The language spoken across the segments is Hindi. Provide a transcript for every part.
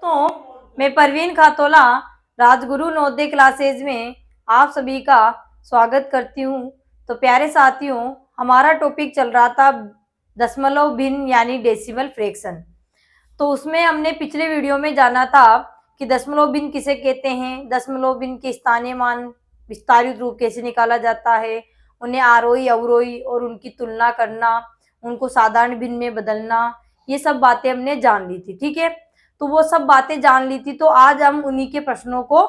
दोस्तों, मैं परवीन खातोला राजगुरु नवोदय क्लासेज में आप सभी का स्वागत करती हूँ। तो प्यारे साथियों, हमारा टॉपिक चल रहा था दशमलव भिन्न यानी डेसिमल फ्रैक्शन। तो उसमें हमने पिछले वीडियो में जाना था कि दशमलव भिन्न किसे कहते हैं, दशमलव भिन्न के स्थानीय मान विस्तारित रूप कैसे निकाला जाता है, उन्हें आरोही अवरोही और उनकी तुलना करना, उनको साधारण भिन्न में बदलना, ये सब बातें हमने जान ली थी। ठीक है, तो वो सब बातें जान ली थी। तो आज हम उन्हीं के प्रश्नों को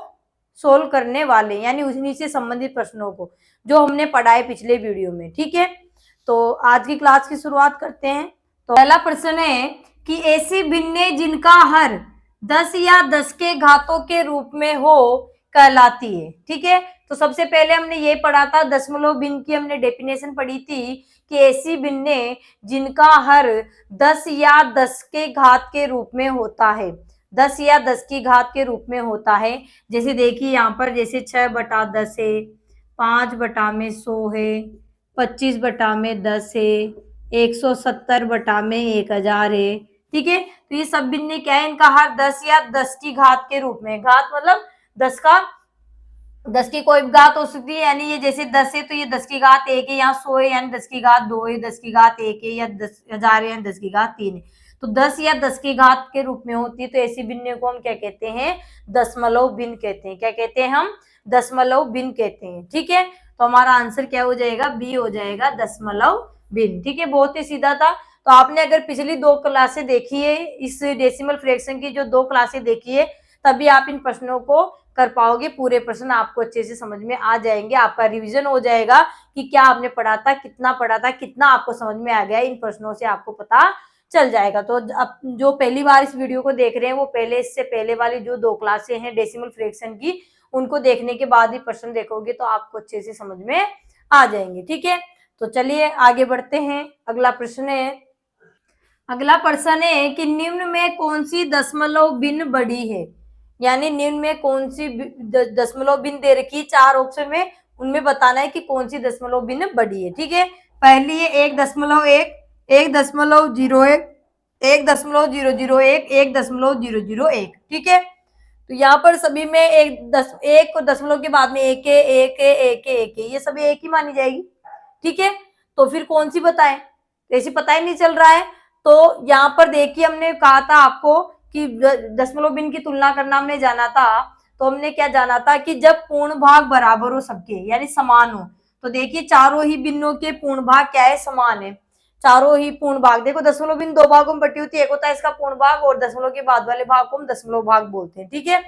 सोल्व करने वाले, यानी उन्हीं से संबंधित प्रश्नों को जो हमने पढ़ा है पिछले वीडियो में। ठीक है, तो आज की क्लास की शुरुआत करते हैं। तो पहला प्रश्न है कि ऐसी भिन्नें जिनका हर 10 या 10 के घातों के रूप में हो कहलाती है। ठीक है, तो सबसे पहले हमने ये पढ़ा था, दशमलव भिन्न की हमने डेफिनेशन पढ़ी थी कि ऐसी भिन्नें जिनका हर 10 या 10 के घात के रूप में होता है, 10 या 10 की घात के रूप में होता है। जैसे देखिए यहाँ पर, जैसे 6/10 है, 5/100 है, 25/10 है, 170/1000 है। ठीक है, तो ये सब भिन्नें क्या है, इनका हर 10 या 10 की घात के रूप में, घात मतलब 10 की कोई भी घात हो सकती है, यानी ये जैसे 10 है तो ये 10 की घात 1 है, यहाँ 100 है यानी 10 की घात 2 है, 10 की घात 1 है, या 10,000 है यानी 10 की घात 3 है। तो 10 या 10 की घात के रूप में होती है, तो ऐसी भिन्नें को हम क्या कहते हैं, दशमलव भिन्न कहते हैं। क्या कहते हैं हम, दशमलव भिन्न कहते हैं। ठीक है, तो हमारा आंसर क्या हो जाएगा, बी हो जाएगा, दशमलव भिन्न। ठीक है, बहुत ही सीधा था। तो आपने अगर पिछली 2 क्लासें देखी है, इस डेसिमल फ्रैक्शन की जो 2 क्लासें देखी है, तभी आप इन प्रश्नों को कर पाओगे। पूरे प्रश्न आपको अच्छे से समझ में आ जाएंगे, आपका रिवीजन हो जाएगा कि क्या आपने पढ़ा था, कितना पढ़ा था, कितना आपको समझ में आ गया, इन प्रश्नों से आपको पता चल जाएगा। तो अब जो पहली बार इस वीडियो को देख रहे हैं, वो पहले, इससे पहले वाली जो 2 क्लासें हैं डेसिमल फ्रैक्शन की, उनको देखने के बाद ही प्रश्न देखोगे तो आपको अच्छे से समझ में आ जाएंगे। ठीक है, तो चलिए आगे बढ़ते हैं। अगला प्रश्न है कि निम्न में कौन सी दशमलव भिन्न बड़ी है, यानी निम्न में कौन सी दशमलव भिन्न दे रखी है 4 ऑप्शन में, उनमें बताना है कि कौन सी दशमलव भिन्न बड़ी है। ठीक है, पहली है 1.1, 1.01, 1.001, 1.001। ठीक है, तो यहाँ पर सभी में एक दशमलव के बाद में एक है, एक है, एक है, एक है, ये सभी एक ही मानी जाएगी। ठीक है, तो फिर कौन सी बताएं, ऐसी पता ही नहीं चल रहा है। तो यहाँ पर देखिए, हमने कहा था आपको कि दशमलव भिन्न की तुलना करना हमने जाना था। तो हमने क्या जाना था कि जब पूर्ण भाग बराबर हो सबके, यानी समान हो। तो देखिए, चारों ही भिन्नों के पूर्ण भाग क्या है, समान है। चारों ही पूर्ण भाग, देखो दशमलव भिन्न 2 भागों में बटी होती है, एक होता है इसका पूर्ण भाग, और दशमलव के बाद वाले भाग को हम दशमलव भाग बोलते हैं। ठीक है,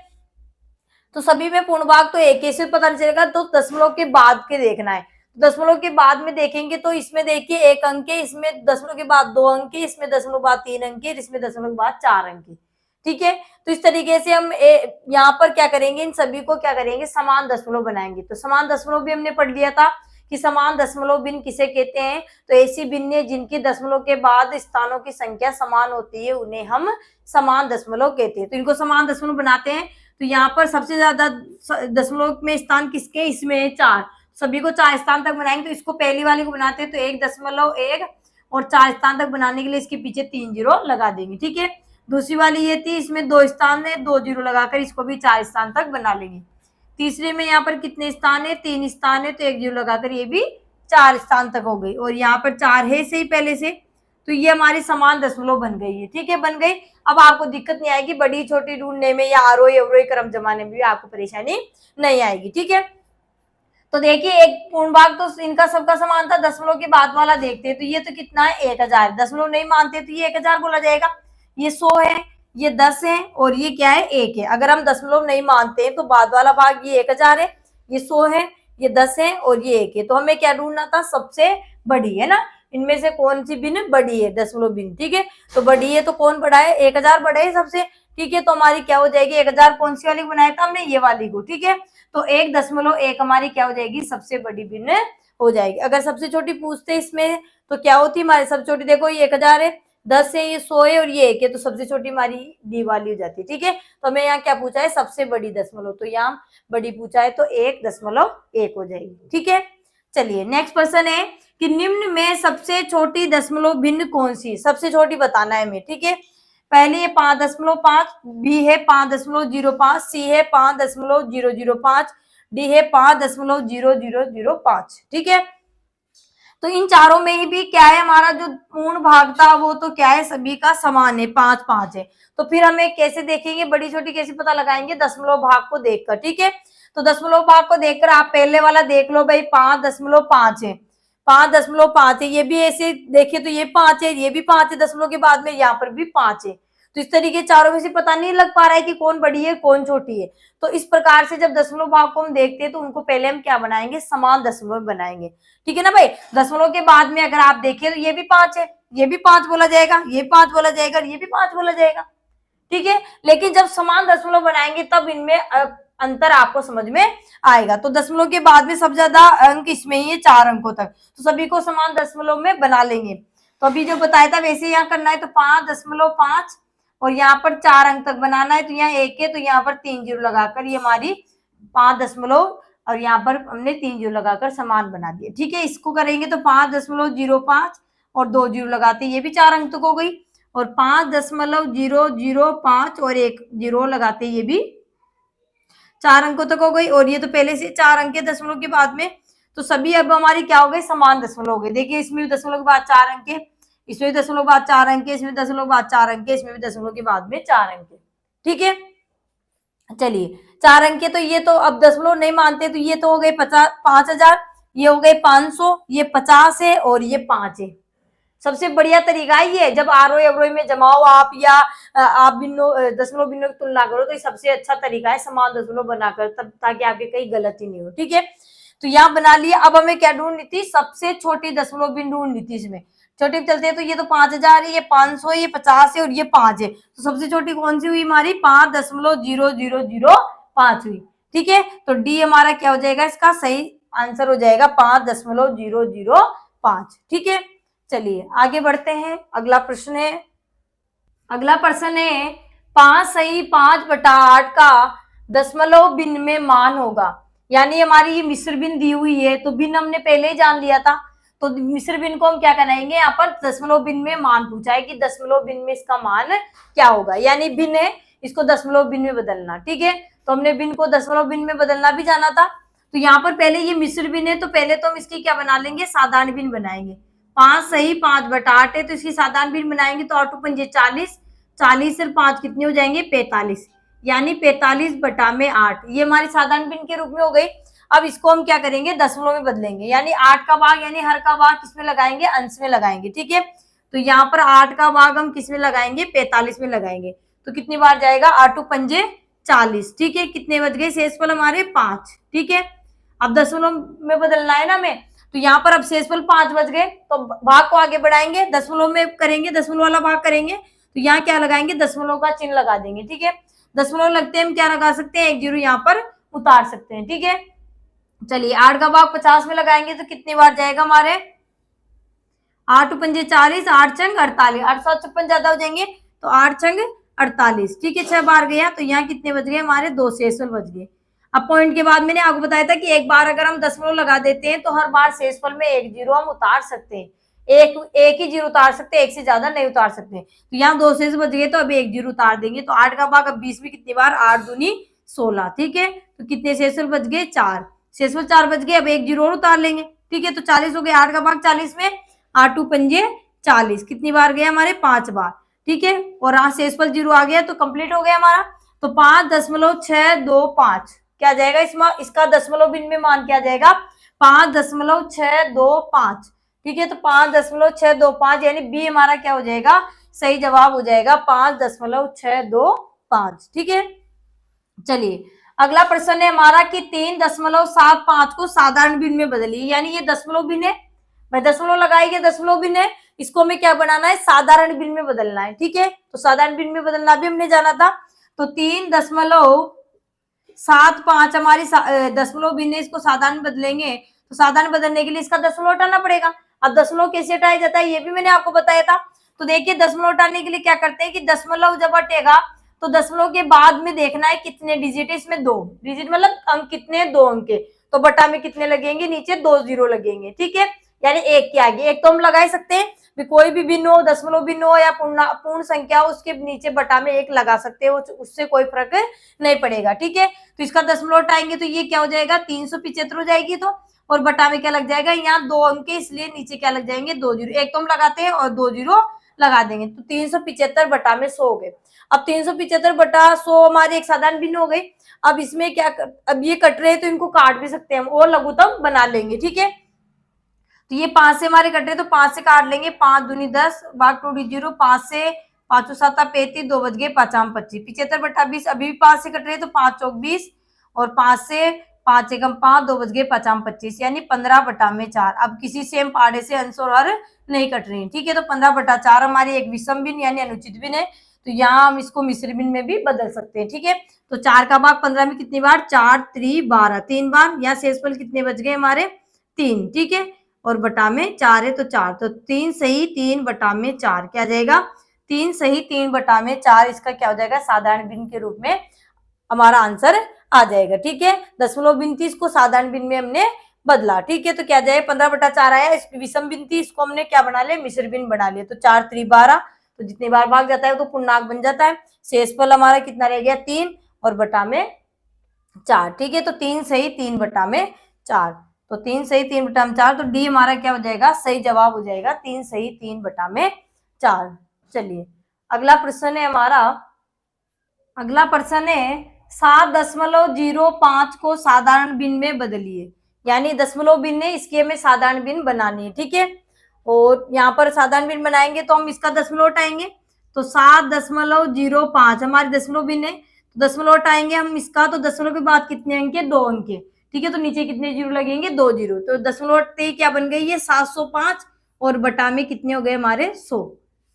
तो सभी में पूर्ण भाग तो एक, से पता नहीं चलेगा, तो दशमलव के बाद के देखना है। दशमलव के बाद में देखेंगे तो इसमें देखिए 1 अंक है, इसमें दशमलव के बाद 2 अंक है, इसमें दशमलव के बाद 3 अंक है, इसमें दशमलव के बाद 4 अंक है। ठीक है, तो इस तरीके से हम यहाँ पर क्या करेंगे, इन सभी को क्या करेंगे, समान दशमलव बनाएंगे। तो समान दशमलव भी हमने पढ़ लिया था कि समान दशमलव भिन्न किसे कहते हैं। तो ऐसी भिन्नें जिनकी दशमलव के बाद स्थानों की संख्या समान होती है, उन्हें हम समान दशमलव कहते हैं। तो इनको समान दशमलव बनाते हैं। तो यहाँ पर सबसे ज्यादा दशमलव में स्थान किसके, इसमें 4, सभी को 4 स्थान तक बनाएंगे। तो इसको पहली वाली को बनाते हैं, तो 1.1 और 4 स्थान तक बनाने के लिए इसके पीछे 3 जीरो लगा देंगे। ठीक है, दूसरी वाली ये थी, इसमें 2 स्थान है, 2 जीरो लगाकर इसको भी 4 स्थान तक बना लेंगे। तीसरे में यहाँ पर कितने स्थान है, 3 स्थान है, तो 1 जीरो लगाकर ये भी 4 स्थान तक हो गई, और यहाँ पर 4 है सही पहले से, तो ये हमारी समान दशमलव बन गई है। ठीक है, बन गई। अब आपको दिक्कत नहीं आएगी बड़ी छोटी ढूंढने में, या आरोही अवरोही क्रम जमाने में भी आपको परेशानी नहीं आएगी। ठीक है, तो देखिए, एक पूर्ण भाग तो इनका सबका समान था, दशमलव के बाद वाला देखते हैं। तो ये तो कितना है, 1000, दशमलव नहीं मानते तो ये 1000 बोला जाएगा। ये 100 है, ये 10 है, और ये क्या है, 1 है। अगर हम दशमलव नहीं मानते हैं तो बाद वाला भाग ये 1000 है, ये 100 है, ये 10 है, और ये 1 है। तो हमें क्या ढूंढना था, सबसे बड़ी है ना, इनमें से कौन सी भिन्न बड़ी है, दशमलव भिन्न। ठीक है, तो बड़ी है तो कौन बड़ा है, 1000 बड़ा है सबसे। ठीक है, तो हमारी क्या हो जाएगी, 1000 कौन सी वाली बनाया था हमने, ये वाली को। ठीक है, तो 1.1 हमारी क्या हो जाएगी, सबसे बड़ी भिन्न हो जाएगी। अगर सबसे छोटी पूछते इसमें तो क्या होती हमारी सबसे छोटी, देखो ये 1000 है, 10 है, ये 100 है, और ये 1 है, तो सबसे छोटी हमारी डी वाली हो जाती है। ठीक है, तो हमें यहाँ क्या पूछा है, सबसे बड़ी दशमलव, तो यहाँ बड़ी पूछा है, तो 1.1 हो जाएगी। ठीक है, चलिए नेक्स्ट प्रश्न है कि निम्न में सबसे छोटी दशमलव भिन्न कौन सी, सबसे छोटी बताना है हमें। ठीक है, पहले ये 5.5, बी है 5.05, सी है 5.005, डी है 5.0005। ठीक है, तो इन चारों में ही भी क्या है, हमारा जो पूर्ण भाग था वो तो क्या है, सभी का समान है, 5-5 है। तो फिर हमें कैसे देखेंगे, बड़ी छोटी कैसे पता लगाएंगे, दशमलव भाग को देखकर। ठीक है, तो दशमलव भाग को देखकर आप पहले वाला देख लो भाई, 5.5 है, 5.5 है, ये भी ऐसे देखे तो ये 5 है, ये भी 5 है, दशमलव के बाद में यहाँ पर भी 5 है। तो इस तरीके चारों में से पता नहीं लग पा रहा है कि कौन बड़ी है कौन छोटी है। तो इस प्रकार से जब दशमलव भाग को हम देखते हैं तो उनको पहले हम क्या बनाएंगे, समान दशमलव बनाएंगे। ठीक है ना भाई, दशमलव के बाद में अगर आप देखें तो ये भी 5 है, ये भी 5 बोला जाएगा, ये 5 बोला जाएगा, ये भी 5 बोला जाएगा। ठीक है, लेकिन जब समान दशमलव बनाएंगे तब इनमें अंतर आपको समझ में आएगा। तो दशमलव के बाद में सबसे ज्यादा अंक इसमें ही है, 4 अंकों तक, तो सभी को समान दशमलव में बना लेंगे। तो अभी जो बताया था वैसे यहाँ करना है, तो 5.5 और यहाँ पर 4 अंक तक बनाना है। तो यहाँ 1 है तो यहाँ पर 3 जीरो लगाकर ये हमारी 5 और यहाँ पर हमने 3 जीरो लगाकर समान बना दिया। ठीक है, इसको करेंगे तो 5.05 और 2 जीरो लगाते, ये भी 4 अंक तक हो गई, और 5.005 और 1 जीरो लगाते, ये भी 4 अंकों तक हो गई। और ये तो पहले से 4 अंक है दशमलव के बाद में, तो सभी अब हमारी क्या हो गई, समान दशमलव हो गए। देखिए इसमें भी दशमलव के बाद 4 अंक है, इसमें भी दशमलव के बाद 4 अंक है, इसमें दशमलव के बाद 4 अंक है, इसमें भी दशमलव के बाद में 4 अंक है। ठीक है, चलिए 4 अंक है, तो ये तो अब दशमलव नहीं मानते, तो ये तो हो गए 5000, ये हो गए 500, ये 50 है और ये 5 है। सबसे बढ़िया तरीका ये है, जब आरोही अवरोही में जमाओ आप या आप बिन्नों दशमलव बिन्नों की तुलना करो, तो ये सबसे अच्छा तरीका है समान दशमलव बनाकर, तब ताकि आपके कहीं गलती नहीं हो। ठीक है, तो यहाँ बना लिया। अब हमें क्या ढूंढनी थी, सबसे छोटी दशमलव बिन ढूंढनी थी। इसमें छोटी चलते हैं तो ये तो 5000 है, ये 500 है, ये 50 है और ये 5 है। तो सबसे छोटी कौन सी हुई हमारी, 5.0005 हुई। ठीक है, तो डी हमारा क्या हो जाएगा, इसका सही आंसर हो जाएगा 5.005। ठीक है, चलिए आगे बढ़ते हैं। अगला प्रश्न है 5 सही 5/8 का दशमलव भिन्न में मान होगा। यानी हमारी ये मिश्र भिन्न दी हुई है, तो भिन्न हमने पहले ही जान लिया था, तो मिश्र भिन्न को हम क्या कराएंगे, यहाँ पर दशमलव भिन्न में मान पूछा है कि दशमलव भिन्न में इसका मान क्या होगा। यानी भिन्न है, इसको दशमलव भिन्न में बदलना। ठीक है, तो हमने भिन्न को दशमलव भिन्न में बदलना भी जाना था। तो यहाँ पर पहले ये मिश्र भिन्न है, तो पहले तो हम इसकी क्या बना लेंगे, साधारण भिन्न बनाएंगे। 5 सही 5/8 है, तो इसकी साधारण भिन्न बनाएंगे तो 8 पंजे 40, 40 और 5 कितने हो जाएंगे, 45, यानी 45/8 ये हमारी साधारण भिन्न के रूप में हो गई। अब इसको हम क्या करेंगे, दशमलव में बदलेंगे, यानी 8 का भाग, यानी हर का भाग किसमें लगाएंगे, अंश में लगाएंगे। ठीक है, तो यहाँ पर 8 का भाग हम किसमें लगाएंगे, 45 में लगाएंगे। तो कितनी बार जाएगा, 8 पंजे 40। ठीक है, कितने बच गए, शेषफल हमारे 5। ठीक है, अब दशमलव में बदलना है ना हमें, तो यहाँ पर अब शेषफल 5 बच गए, तो भाग को आगे बढ़ाएंगे, दशमलव में करेंगे, दशमलव वाला भाग करेंगे, तो यहाँ क्या लगाएंगे, दशमलव का चिन्ह लगा देंगे। ठीक है, दशमलव लगते हैं, हम क्या लगा सकते हैं, 1 जीरो यहाँ पर उतार सकते हैं। ठीक है, चलिए 8 का भाग 50 में लगाएंगे तो कितनी बार जाएगा हमारे, 8 पंजे 40, 8 छंग 48, 856 ज्यादा हो जाएंगे, तो 8 छंग 48। ठीक है, 6 बार गया, तो यहाँ कितने बच गए हमारे, 2 शेषफल बच गए। अब पॉइंट के बाद मैंने आपको बताया था कि एक बार अगर हम दशमलव लगा देते हैं तो हर बार शेषफल में 1 जीरो हम उतार सकते हैं, एक ही जीरो उतार सकते हैं, एक से ज्यादा नहीं उतार सकते। तो यहाँ 2 शेष बच गए, तो अब 1 जीरो उतार देंगे, तो 8 का भाग अब 20 में कितनी बार, 8 दूनी 16। ठीक है, तो कितने शेषफल बच गए, 4 शेषफल 4 बच गए, अब 1 जीरो और उतार लेंगे। ठीक है, तो 40 हो गए, 8 का भाग 40 में, 8 पंजे 40, कितनी बार गए हमारे, 5 बार। ठीक है, और यहाँ शेषफल 0 आ गया, तो कंप्लीट हो गया हमारा। तो 5.625 क्या जाएगा, इसका दशमलव भिन्न में मान क्या जाएगा, 5.625। ठीक है, तो 5.625 यानी बी हमारा क्या हो जाएगा, सही जवाब हो जाएगा 5.625। ठीक है, चलिए अगला प्रश्न है हमारा कि 3.75 को साधारण भिन्न में बदलिए। यानी ये दशमलव भिन्न है, मैं दशमलव लगाएंगे, दशमलव भिन्न है, इसको हमें क्या बनाना है, साधारण भिन्न में बदलना है। ठीक है, तो साधारण भिन्न में बदलना भी हमने जाना था। तो 3.75 हमारी दशमलव भिन्न है, इसको साधारण बदलेंगे, तो साधारण बदलने के लिए इसका दशमलव हटाना पड़ेगा। अब दशमलव कैसे हटाया जाता है ये भी मैंने आपको बताया था। तो देखिए दशमलव हटाने के लिए क्या करते हैं कि दशमलव जब हटेगा तो दशमलव के बाद में देखना है कितने डिजिट है, इसमें 2 डिजिट मतलब अंक कितने, 2 अंक के, तो बटा में कितने लगेंगे, नीचे 2 जीरो लगेंगे। ठीक है, यानी एक के आगे एक तो हम लगा ही सकते हैं, कोई भी भिन्न हो, दशमलव भिन्न हो या पूर्ण संख्या हो, उसके नीचे बटा में एक लगा सकते हो, उससे कोई फर्क नहीं पड़ेगा। ठीक है, तो इसका दशमलव हटाएंगे तो ये क्या हो जाएगा, 375 हो जाएगी। तो और बटा में क्या लग जाएगा, यहाँ 2 अंक इसलिए नीचे क्या लग जाएंगे, 2 जीरो। एक तो हम लगाते हैं और 2 जीरो लगा देंगे, तो 375 बटा में 100 हो गए। अब 375 बटा 100 हमारी एक साधारण भिन्न हो गई। अब इसमें क्या अब ये कट रहे हैं तो इनको काट भी सकते हैं हम और लघुत्तम बना लेंगे। ठीक है, तो ये 5 से हमारे कट रहे तो 5 से काट लेंगे, 5 दूनी 10 भाग 2 0, 5 से 5 7 35, 2 बच गए 5 25, 75 बटा 20 अभी भी 5 से कट रहे तो 5 चौक 20 और 5 से 5 एकम 5, 2 बच गए 5 25, यानी 15 बटा में 4। अब किसी से हम पाड़े से अंश और हर नहीं कट रहे हैं। ठीक है, तो 15 बटा 4 हमारी एक विषम भिन्न यानी अनुचित भिन्न है, तो यहाँ हम इसको मिश्र भिन्न में भी बदल सकते हैं। ठीक है, तो 4 का भाग 15 में कितनी बार, 4 3 12, 3 बार। यहाँ शेषफल कितने बच गए हमारे, 3। ठीक है, और बटा में 4 है तो 4, तो 3 सही 3 बटा में 4 क्या जाएगा, 3 सही 3 बटा में 4, इसका क्या हो जाएगा, साधारण भिन्न के रूप में हमारा आंसर आ जाएगा। ठीक है, दशमलव भिन्न थी, इसको साधारण भिन्न में हमने बदला। ठीक है, तो क्या जाएगा, 15 बटा 4 आया। इस विषम भिन्न थी, इसको हमने क्या बना लिया, मिश्र भिन्न बना लिया। तो 4 3 12, तो जितनी बार भाग जाता है तो पूर्णांक बन जाता है। शेषफल हमारा कितना रह गया, 3 और बटा में 4। ठीक है, तो 3 सही 3 बटा में 4, तो 3 सही 3 बटा में 4, तो डी हमारा क्या हो जाएगा, सही जवाब हो जाएगा 3 सही 3 बटा में 4। चलिए अगला प्रश्न है हमारा, अगला प्रश्न है 7.05 को साधारण भिन्न में बदलिए, यानी दशमलव भिन्न है, इसकी हमें साधारण भिन्न बनानी है। ठीक है, और यहाँ पर साधारण भिन्न बनाएंगे तो हम इसका दशमलव हटाएंगे, तो 7.05 हमारी दशमलव भिन्न है, तो दशमलव हटाएंगे हम इसका, तो दशमलव के बाद कितने अंक है, 2 अंक है। ठीक है, तो नीचे कितने जीरो लगेंगे, 2 जीरो, तो दशमलव हटते ही क्या बन गई है, 705 और बटा में कितने हो गए हमारे, 100।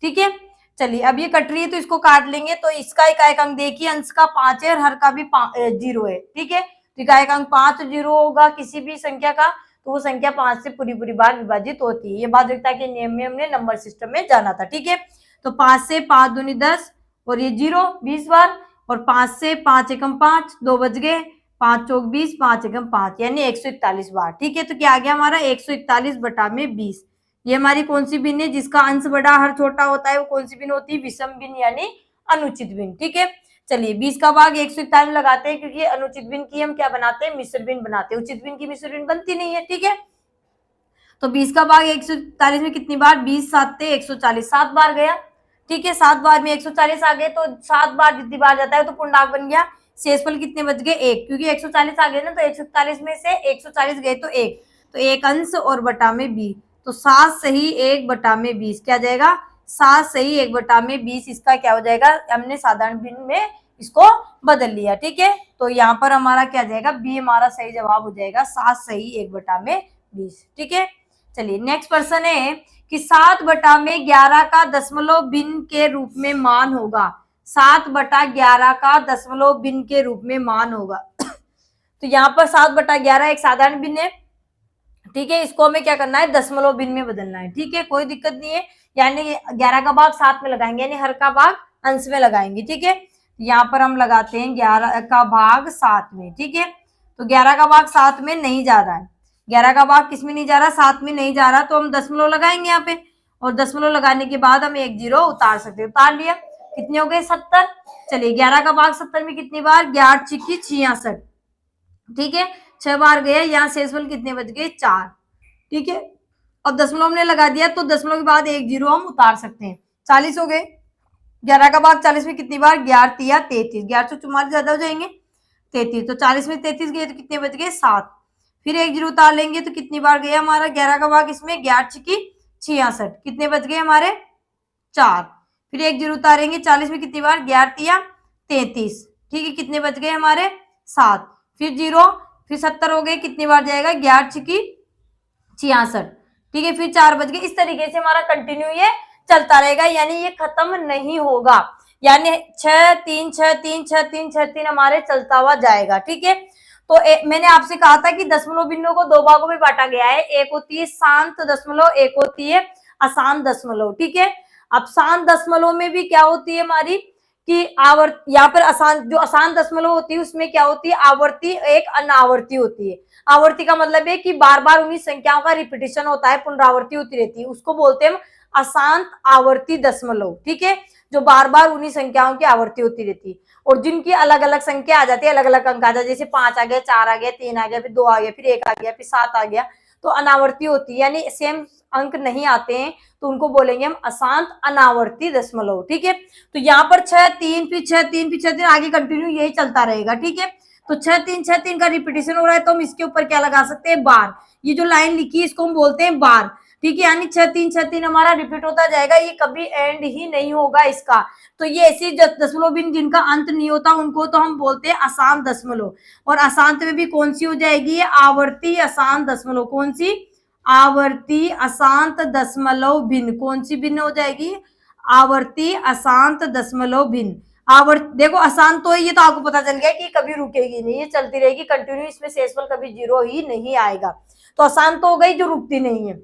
ठीक है, चलिए अब ये कट रही है तो इसको काट लेंगे, तो इसका इकाई अंक देखिए, अंश का 5 है और हर का भी 0 है। ठीक है, तो इकाई अंक 5 0 होगा किसी भी संख्या का, तो वो संख्या 5 से पूरी बार विभाजित होती है। ये भाज्यता के नियम में हमने नंबर सिस्टम में जाना था। ठीक है, तो 5 से 5 दूनी 10 और ये 0 20 बार, और 5 से 5 एकम 5, 2 बच गए, 5 चौक 20, 5 एकम 5, यानी 141 बार। ठीक है, तो क्या आ गया हमारा, 141 बटा में 20। ये हमारी कौन सी भिन्न है, जिसका अंश बड़ा हर छोटा होता है, वो कौन सी भिन्न होती है, विषम भिन्न यानी अनुचित भिन्न। ठीक है, चलिए 20 का भाग 141 लगाते हैं, क्योंकि अनुचित भिन्न की हम क्या बनाते हैं, मिश्र भिन्न बनाते हैं, उचित भिन्न की मिश्र भिन्न बनती नहीं है। ठीक है, तो 20 का भाग 141 में कितनी बार, 20 7 140, 7 बार गया। ठीक है, 7 बार में 140 आ गए, तो 7 बार जितनी बार जाता है तो पूर्णांक बन गया। शेषफल कितने बच गए, 1, क्योंकि 140 आ गए ना, तो 141 में से 140 गए तो 1, तो 1 अंश और बटा में 20, तो 7 सही 1 बटा में 20 क्या जाएगा, 7 सही 1 बटा में 20, इसका क्या हो जाएगा, हमने साधारण भिन्न में इसको बदल लिया। ठीक है, तो यहाँ पर हमारा क्या जाएगा, बी हमारा सही जवाब हो जाएगा, 7 सही 1 बटा में 20। ठीक है, चलिए नेक्स्ट प्रश्न है कि 7 बटा में 11 का दशमलव भिन्न के रूप में मान होगा, 7 बटा 11 का दशमलव भिन्न के रूप में मान होगा। तो यहाँ पर 7 बटा 11 एक साधारण भिन्न है। ठीक है, इसको हमें क्या करना है, दशमलव भिन्न में बदलना है। ठीक है, कोई दिक्कत नहीं है, यानी 11 का भाग 7 में लगाएंगे, यानी हर का भाग अंश में लगाएंगे। ठीक है, यहाँ पर हम लगाते हैं 11 का भाग 7 में। ठीक है, तो 11 का भाग 7 में नहीं जा रहा है, 11 का भाग किस में नहीं जा रहा, 7 में नहीं जा रहा, तो हम दशमलव लगाएंगे यहाँ पे, और दशमलव लगाने के बाद हम 1 0 उतार सकते हैं। उतार लिया, कितने हो गए, 70। चलिए 11 का भाग 70 में कितनी बार, 11 छिक्की 66। ठीक है, 6 बार गया, यहाँ शेषफल कितने बच गए, 4। ठीक है, अब दशमलव हमने लगा दिया, तो दशमलव के बाद 1 0 हम उतार सकते हैं, 40 हो गए। 11 का भाग 40 में कितनी बार, 11 3 33, 11 से 44 ज्यादा हो जाएंगे 33, तो 40 में 33 गए तो कितने बच गए, 7। फिर 1 0 उतार लेंगे तो कितनी बार गया हमारा 11 का भाग, इसमें 11 छिक्की 66, कितने बच गए हमारे, 4। फिर 1 0 उतारेंगे, 40 में कितनी बार, 11 3 33। ठीक है, कितने बच गए हमारे, 7। फिर 0, फिर 70 हो गए, कितनी बार जाएगा, 11 छिक्की 66। ठीक है, फिर 4 बज गए। इस तरीके से हमारा कंटिन्यू ये चलता रहेगा, यानी ये खत्म नहीं होगा, यानी 6 3 6 3 6 3 6 3 हमारे चलता हुआ जाएगा। ठीक है, तो मैंने आपसे कहा था कि दशमलव भिन्नों को 2 भागों में बांटा गया है, एक होती है शांत दशमलव, एक होती है अशांत दशमलव। ठीक है, अब शांत दशमलव में भी क्या होती है हमारी, कि आवर्त यहाँ पर आसान, जो आसान दशमलव होती है उसमें क्या होती है, आवर्ती एक अनावर्ती होती है। आवर्ती का मतलब है कि बार बार उन्हीं संख्याओं का रिपीटिशन होता है, पुनरावृत्ति होती रहती है, उसको बोलते हैं अशांत आवर्ती दशमलव। ठीक है, जो बार बार उन्हीं संख्याओं की आवर्ती होती रहती है और जिनकी अलग अलग संख्या आ जाती है, अलग अलग अंक आ जाते, जैसे 5 आ गया, 4 आ गया, 3 आ गया, फिर 2 आ गया, फिर 1 आ गया, फिर 7 आ गया, तो अनावर्ती होती है, यानी सेम अंक नहीं आते हैं, तो उनको बोलेंगे हम अशांत अनावर्ती दशमलव। ठीक है, तो यहाँ पर 6 3 फिर 6 3 फिर 6 3 आगे कंटिन्यू यही चलता रहेगा। ठीक है, तो 6 3 का रिपीटेशन हो रहा है, तो हम इसके ऊपर क्या लगा सकते हैं, बार। ये जो लाइन लिखी है इसको हम बोलते हैं बार। ठीक है, यानी 6 3 हमारा रिपीट होता जाएगा, ये कभी एंड ही नहीं होगा इसका। तो ये ऐसी दशमलव बिन जिनका अंत नहीं होता उनको तो हम बोलते हैं अशांत दशमलव। और अशांत में भी कौन सी हो जाएगी, आवर्ती अशांत दशमलव। कौन सी, आवर्ती अशांत दशमलव भिन्न। कौन सी भिन्न हो जाएगी, आवर्ती अशांत दशमलव भिन्न। आवर्त देखो अशांत तो है, ये तो आपको पता चल गया कि कभी रुकेगी नहीं, ये चलती रहेगी कंटिन्यू, इसमें शेषफल कभी 0 ही नहीं आएगा। तो अशांत तो हो गई जो रुकती नहीं है।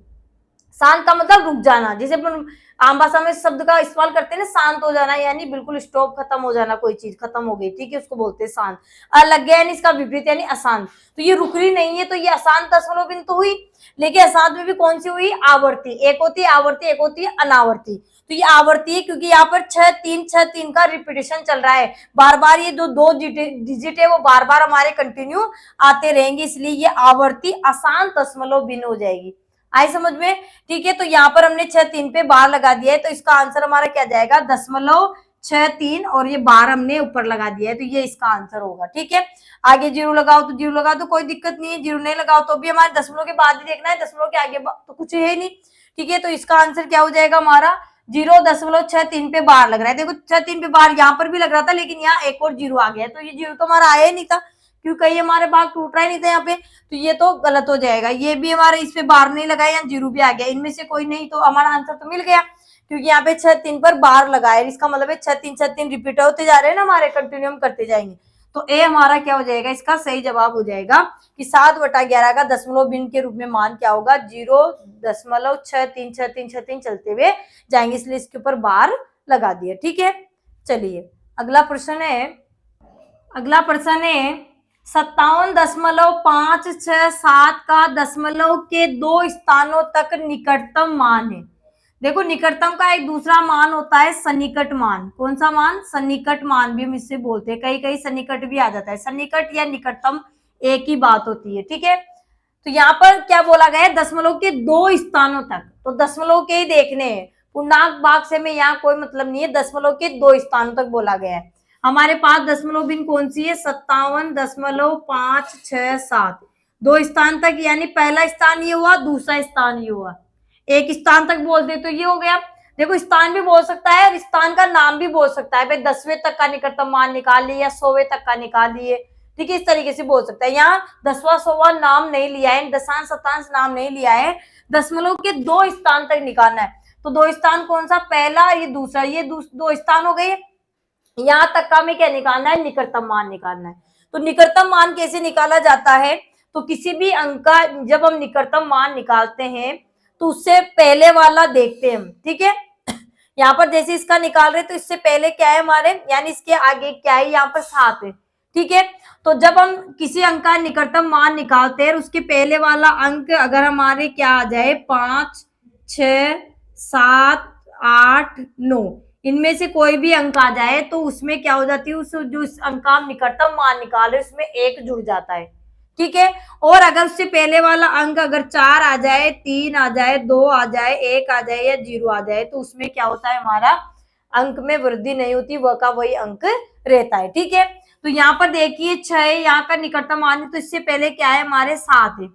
शांत का मतलब रुक जाना, जैसे अपन आम भाषा में शब्द का इस्तेमाल करते हैं ना, शांत हो जाना, यानी बिल्कुल स्टॉप, खत्म हो जाना, कोई चीज खत्म हो गई। ठीक है, उसको बोलते हैं शांत। अलग गया यानी इसका विपरीत यानी अशांत। तो ये रुक रही नहीं है, तो ये अशांत दशमलव बिंदु तो हुई। लेकिन अशांत में भी कौन सी हुई, आवर्ती। एक होती है आवर्ती, एक होती है अनावर्ती। तो ये आवर्ती है क्योंकि यहाँ पर 6 3 का रिपीटेशन चल रहा है, बार बार ये जो दो डिजिट है वो बार बार हमारे कंटिन्यू आते रहेंगे, इसलिए ये आवर्ती अशांत दशमलव भिन्न हो जाएगी। आई समझ में। ठीक है, तो यहाँ पर हमने 6 3 पे बार लगा दिया है, तो इसका आंसर हमारा क्या जाएगा, 0.6 3, और ये बार हमने ऊपर लगा दिया है, तो ये इसका आंसर होगा। ठीक है, आगे 0 लगाओ तो 0 लगाओ तो कोई दिक्कत नहीं है, 0 नहीं लगाओ तो भी हमारे दशमलव के बाद ही देखना है, दशमलव के आगे तो कुछ है ही नहीं। ठीक है, तो इसका आंसर क्या हो जाएगा हमारा, 0.63 पे बार लग रहा है। देखो 6 3 पे बार यहाँ पर भी लग रहा था, लेकिन यहाँ एक और 0 आ गया, तो ये 0 तो हमारा आया ही नहीं था क्योंकि ये हमारे भाग टूट रहा ही नहीं था यहाँ पे, तो ये तो गलत हो जाएगा। ये भी हमारे इस पे बार नहीं लगाया, यहाँ 0 भी आ गया, इनमें से कोई नहीं, तो हमारा आंसर तो मिल गया क्योंकि यहाँ पे 6 3 पर बार लगाया, इसका मतलब है 6 3 रिपीट होते जा रहे हैं ना हमारे, कंटिन्यू करते जाएंगे। तो ए हमारा क्या हो जाएगा, इसका सही जवाब हो जाएगा कि 7/11 का दशमलव भिन्न के रूप में मान क्या होगा, 0.63 चलते हुए जाएंगे, इसलिए इसके ऊपर बार लगा दिया। ठीक है, चलिए अगला प्रश्न है, 57.567 का दशमलव के 2 स्थानों तक निकटतम मान है। देखो निकटतम का एक दूसरा मान होता है सन्निकट मान। कौन सा मान, सन्निकट मान भी हम इससे बोलते हैं, कहीं कहीं सन्निकट भी आ जाता है। सन्निकट या निकटतम एक ही बात होती है। ठीक है, तो यहाँ पर क्या बोला गया है, दशमलव के 2 स्थानों तक, तो दशमलव के ही देखने हैं, पूर्णांक भाग से में यहाँ कोई मतलब नहीं है, दशमलव के 2 स्थानों तक बोला गया है। हमारे पास दशमलव भिन्न कौन सी है, 57.567, 2 स्थान तक, यानी पहला स्थान ये हुआ, दूसरा स्थान ये हुआ, एक स्थान तक बोलते तो ये हो गया। देखो स्थान भी बोल सकता है और स्थान का नाम भी बोल सकता है, भाई 10वें तक का निकटतम मान निकाल लिए या 100वें तक का निकाल लिए। ठीक है, इस तरीके से बोल सकता है। यहाँ 10वां 100वां नाम नहीं लिया है, दशांश शतांश नाम नहीं लिया है, दशमलव के 2 स्थान तक निकालना है। तो 2 स्थान कौन सा, पहला ये दूसरा, ये 2 स्थान हो गए। यहाँ तक का हमें क्या निकालना है, निकटतम मान निकालना है। तो निकटतम मान कैसे निकाला जाता है, तो किसी भी अंक का जब हम निकटतम मान निकालते हैं तो उससे पहले वाला देखते हैं हम। ठीक है, यहाँ पर जैसे इसका निकाल रहे तो इससे पहले क्या है हमारे, यानी इसके आगे क्या है, यहाँ पर 7 है। ठीक है, तो जब हम किसी अंक का निकटतम मान निकालते हैं उसके पहले वाला अंक अगर हमारे क्या आ जाए, 5 6 7 8 9, इनमें से कोई भी अंक आ जाए तो उसमें क्या हो जाती है, उस जो अंक का हम निकटतम मान निकाले उसमें 1 जुड़ जाता है। ठीक है, और अगर उससे पहले वाला अंक अगर 4 आ जाए, 3 आ जाए, 2 आ जाए, 1 आ जाए या 0 आ जाए तो उसमें क्या होता है, हमारा अंक में वृद्धि नहीं होती, वह का वही अंक रहता है। ठीक है, तो यहाँ पर देखिए 6 यहाँ का निकटतम मान है, तो इससे पहले क्या है हमारे 7 है,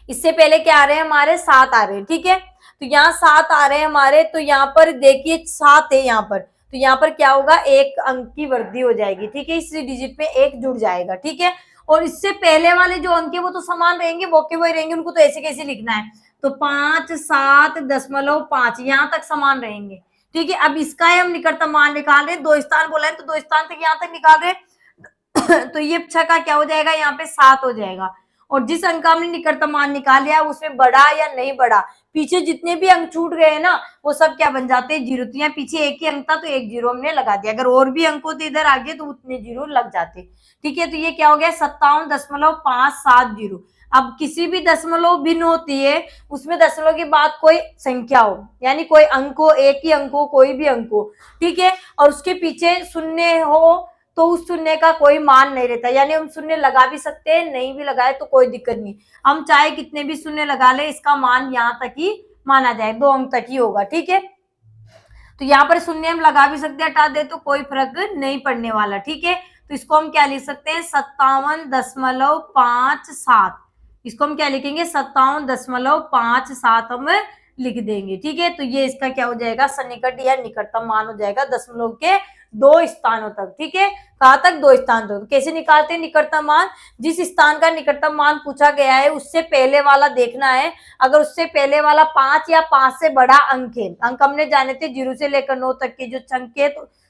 इससे पहले क्या आ रहे हैं हमारे 7 आ रहे हैं। ठीक है, तो यहाँ 7 आ रहे हैं हमारे, तो यहाँ पर देखिए 7 है यहाँ पर, तो यहाँ पर क्या होगा, 1 अंक की वृद्धि हो जाएगी। ठीक है, इस डिजिट में 1 जुड़ जाएगा। ठीक है, और इससे पहले वाले जो अंक है वो तो समान रहेंगे, वो के वही रहेंगे, उनको तो ऐसे कैसे लिखना है, तो 5 7.5 यहाँ तक समान रहेंगे। ठीक है, अब इसका हम निकटतम मान निकाल रहे हैं, 2 स्थान बोला है तो 2 स्थान तक यहाँ तक निकाल रहे हैं तो ये 6 का क्या हो जाएगा, यहाँ पे 7 हो जाएगा। और जिस अंक का हमने निकटतम मान निकाल लिया उसमें बढ़ा या नहीं बढ़ा, पीछे जितने भी अंक छूट गए ना वो सब क्या बन जाते हैं, जीरो। तो यहाँ पीछे एक ही अंक था तो एक जीरो हमने लगा दिया, अगर और भी अंक होते इधर आगे तो उतने जीरो लग जाते। ठीक है, तो ये क्या हो गया 57.570। अब किसी भी दशमलव भिन्न होती है उसमें दशमलव के बाद कोई संख्या हो, यानी कोई अंक हो, एक ही अंक हो, कोई भी अंक हो, ठीक है, और उसके पीछे शून्य हो तो उस शून्य का कोई मान नहीं रहता, यानी हम शून्य लगा भी सकते हैं, नहीं भी लगाए तो कोई दिक्कत नहीं, हम चाहे कितने भी शून्य लगा ले इसका मान यहाँ तक ही माना जाए, 2 अंक तक ही होगा। ठीक है, तो यहाँ पर शून्य हम लगा भी सकते हैं, हटा दे तो कोई फर्क नहीं पड़ने वाला। ठीक है, तो इसको हम क्या लिख सकते हैं 57.57, इसको हम क्या लिखेंगे 57.57 हम लिख देंगे। ठीक है, तो ये इसका क्या हो जाएगा सन्निकट या निकटतम मान हो जाएगा दशमलव के 2 स्थानों तक। ठीक है, कहां तक 2 स्थान तक। कैसे निकालते हैं निकटतम मान, जिस स्थान का निकटतम मान पूछा गया है उससे पहले वाला देखना है, अगर उससे पहले वाला 5 या 5 से बड़ा अंक है, अंक हमने जाने थे 0 से लेकर 9 तक के जो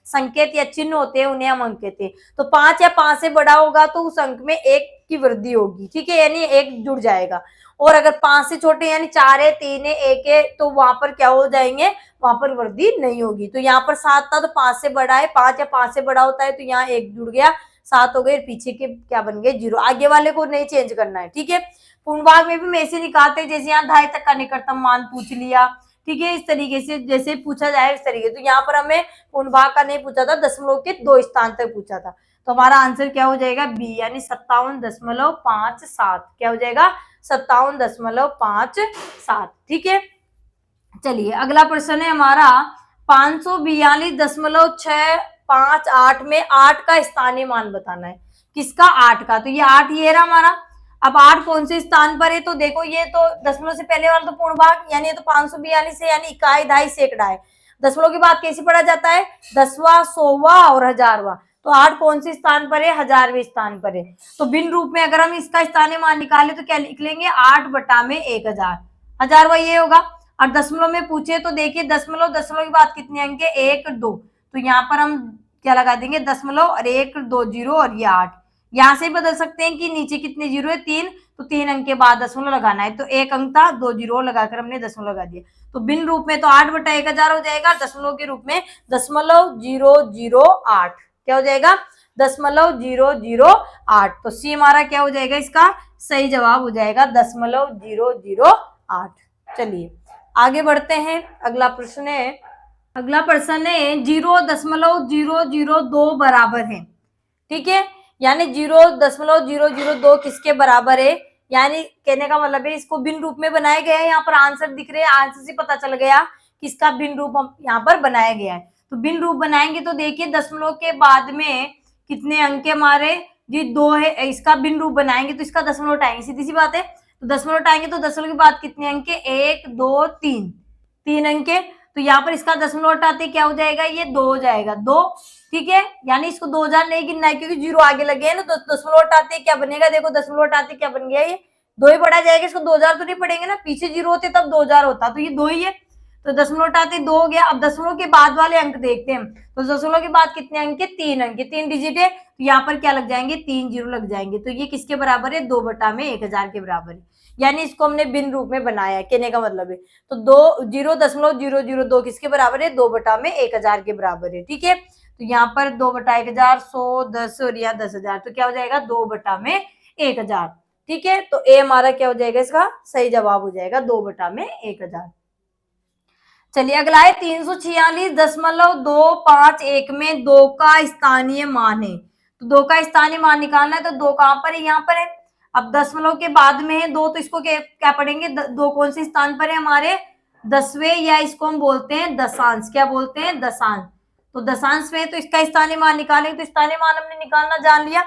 संकेत या चिन्ह होते हैं उन्हें हम अंक कहते हैं, तो 5 या 5 से बड़ा होगा तो उस अंक में 1 की वृद्धि होगी। ठीक है, यानी 1 जुड़ जाएगा, और अगर 5 से छोटे यानी 4 है, 3 है, 1 है तो वहां पर क्या हो जाएंगे, वहां पर वृद्धि नहीं होगी। तो यहाँ पर 7 था तो 5 से बड़ा है, 5 या 5 से बड़ा होता है तो यहाँ 1 जुड़ गया, 7 हो गए, पीछे के क्या बन गए 0, आगे वाले को नहीं चेंज करना है। ठीक है, पूर्ण भाग में भी हम ऐसे निकालते हैं, जैसे यहाँ 2.5 तक का निकटतम मान पूछ लिया। ठीक है, इस तरीके से जैसे पूछा जाए इस तरीके, तो यहाँ पर हमें पूर्ण भाग का नहीं पूछा था, दशमलव के 2 स्थान तक पूछा था, तो हमारा आंसर क्या हो जाएगा बी, यानी 57.57, क्या हो जाएगा 57.57। ठीक है, चलिए अगला प्रश्न है हमारा 542.658 में 8 का स्थानीय मान बताना है। किसका 8 का, तो ये 8 ये रहा हमारा। अब 8 कौन से स्थान पर है, तो देखो ये तो दशमलव से पहले वाला तो पूर्ण भाग, यानी ये तो 542 है, यानी इकाई, दहाई, सैकड़ा है। दशमलव के बाद कैसे पढ़ा जाता है, 10वां, 100वां और 1000वां, तो 8 कौन से स्थान पर है, 1000वें स्थान पर है। तो भिन्न रूप में अगर हम इसका स्थानीय मान निकाले तो क्या लिख लेंगे 8 बटा में 1000, 1000वां ये होगा। और दशमलव में पूछे तो देखिए दशमलव के बाद कितने अंक है 1 2, तो यहाँ पर हम क्या लगा देंगे दशमलव और 1 2 0 और ये 8, यहाँ से बदल सकते हैं कि नीचे कितने जीरो है 3, तो 3 अंक के बाद दशमलव लगाना है, तो 1 अंक था 2 जीरो लगाकर हमने दशमलव लगा दिया, तो भिन्न रूप में तो 8 बटा 1000 हो जाएगा, दशमलव के रूप में 0.008, क्या हो जाएगा 0.008, तो सी हमारा क्या हो जाएगा, इसका सही जवाब हो जाएगा 0.008। चलिए आगे बढ़ते हैं, अगला प्रश्न है 0.002 बराबर है। ठीक है, यानी 0.002 किसके बराबर है, यानी कहने का मतलब है इसको भिन्न रूप में बनाया गया है, यहाँ पर आंसर दिख रहे हैं, आंसर से पता चल गया किसका भिन्न रूप यहाँ पर बनाया गया है। तो भिन्न रूप बनाएंगे तो देखिए दशमलव के बाद में कितने अंक हमारे जी 2 है, इसका भिन्न रूप बनाएंगे तो इसका दशमलव उठाएंगे, सीधी सी बात है, तो दशमलव उठाएंगे तो दशमलव के बाद कितने अंक है 1 2 3, 3 अंक है, तो यहाँ पर इसका दशमलव उठाते क्या हो जाएगा, ये 2 हो जाएगा 2। ठीक है, यानी इसको 2000 नहीं गिनना है क्योंकि 0 आगे लगे है ना, तो दशमलव उठाते क्या बनेगा, देखो दशमलव उठाते क्या बन गया, ये 2 ही पढ़ा जाएगा, इसको 2000 तो नहीं पढ़ेंगे ना, पीछे 0 होते तब 2000 होता, तो ये 2 ही है, तो दशमलव उठाते 2 हो गया। अब दशमलव के बाद वाले अंक देखते हैं, तो दशमलव के बाद कितने अंक है 3 अंक, 3 डिजिट है, तो यहाँ पर क्या लग जाएंगे 3 जीरो लग जाएंगे, तो ये किसके बराबर है 2 बटा में 1000 के बराबर है, यानी इसको हमने भिन्न रूप में बनाया है, कहने का मतलब है, तो 0.002 किसके बराबर है 2 बटा में 1000 के बराबर है। ठीक है, तो यहाँ पर 2 बटा 1000 100 10 और यहाँ 10,000, तो क्या हो जाएगा 2 बटा में 1000। ठीक है, तो ए हमारा क्या हो जाएगा, इसका सही जवाब हो जाएगा 2 बटा में 1000। चलिए अगला है 346.251 में 2 का स्थानीय मान है, तो 2 का स्थानीय मान निकालना है, तो 2 कहां पर है, यहाँ पर है। अब दशमलव के बाद में है 2, तो इसको क्या पढ़ेंगे 2 कौन से स्थान पर है हमारे 10वें, या इसको हम बोलते हैं दशांश, क्या बोलते हैं दशांश, तो दशांश में, तो इसका स्थानीय मान निकालेंगे, तो स्थानीय मान हमने निकालना जान लिया,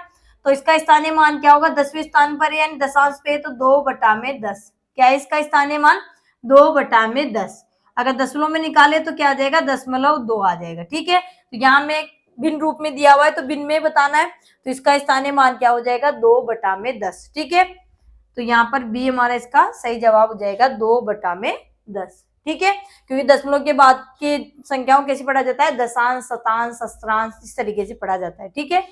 तो इसका स्थानीय मान क्या होगा 10वें स्थान पर है, यानी दशांश पे, तो 2 बटा में 10, क्या है इसका स्थानीय मान 2 बटा में 10। अगर दशमलव में निकाले तो क्या आ जाएगा 0.2 आ जाएगा। ठीक है, तो यहाँ में भिन्न रूप में दिया हुआ है तो भिन्न में बताना है, तो इसका स्थानीय मान क्या हो जाएगा 2 बटा में 10। ठीक है, तो यहाँ पर बी हमारा इसका सही जवाब हो जाएगा 2 बटा में 10। ठीक है, क्योंकि दशमलव के बाद की संख्याओं कैसे पढ़ा जाता है, दशांश शतांश सहस्त्रांश, इस तरीके से पढ़ा जाता है। ठीक है,